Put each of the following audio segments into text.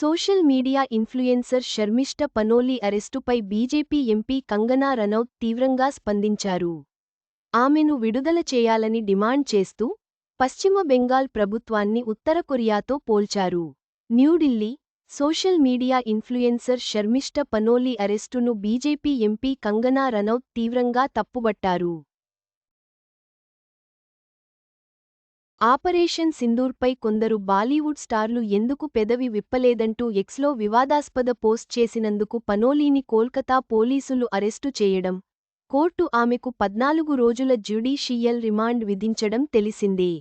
Social media influencer Sharmishtha Panoli అరెస్టుపై BJP MP Kangana Ranaut తీవ్రంగా స్పందించారు. ఆమెను విడుదల చేయాలని డిమాండ్ చేస్తూ పశ్చిమ బెంగాల్ ప్రభుత్వాన్ని ఉత్తర కొరియాతో పోల్చారు. New Delhi, social media influencer Sharmishtha Panoli అరెస్టును బీజేపీ ఎంపీ కంగనా రనౌత్ తీవ్రంగా తప్పుబట్టారు. ఆపరేషన్ సింధూర్పై కొందరు బాలీవుడ్ స్టార్లు ఎందుకు పెదవి విప్పలేదంటూ ఎక్స్లో వివాదాస్పద పోస్ట్ చేసినందుకు పనోలీని కోల్కతా పోలీసులు అరెస్టు చేయడం, కోర్టు ఆమెకు 14 రోజుల జ్యుడీషియల్ రిమాండ్ విధించడం తెలిసిందే.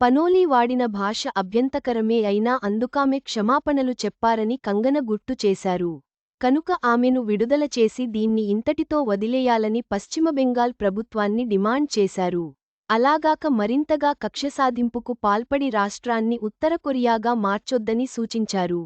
పనోలీ వాడిన భాష అభ్యంతకరమే అయినా అందుకామె క్షమాపణలు చెప్పారని కంగన గుర్తు చేశారు. కనుక ఆమెను విడుదల చేసి దీన్ని ఇంతటితో వదిలేయాలని పశ్చిమ బెంగాల్ ప్రభుత్వాన్ని డిమాండ్ చేశారు. అలాగాక మరింతగా కక్షసాధింపుకు పాల్పడి రాష్ట్రాన్ని ఉత్తర కొరియాగా మార్చొద్దని సూచించారు.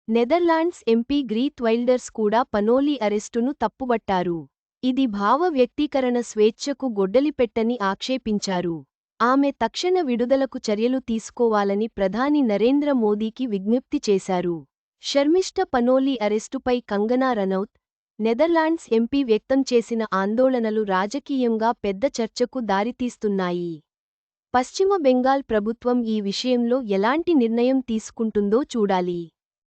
నెదర్లాండ్స్ ఎంపీ గ్రీత్ వైల్డర్స్ కూడా పనోలీ అరెస్టును తప్పుబట్టారు. ఇది భావ వ్యక్తీకరణ స్వేచ్ఛకు గొడ్డలిపెట్టని ఆక్షేపించారు. ఆమె తక్షణ విడుదలకు చర్యలు తీసుకోవాలని ప్రధాని నరేంద్ర మోదీకి విజ్ఞప్తి చేశారు. షర్మిష్ఠ పనోలీ అరెస్టుపై కంగనా రనౌత్, నెదర్లాండ్స్ ఎంపీ వ్యక్తం చేసిన ఆందోళనలు రాజకీయంగా పెద్ద చర్చకు దారితీస్తున్నాయి. పశ్చిమ బెంగాల్ ప్రభుత్వం ఈ విషయంలో ఎలాంటి నిర్ణయం తీసుకుంటుందో చూడాలి.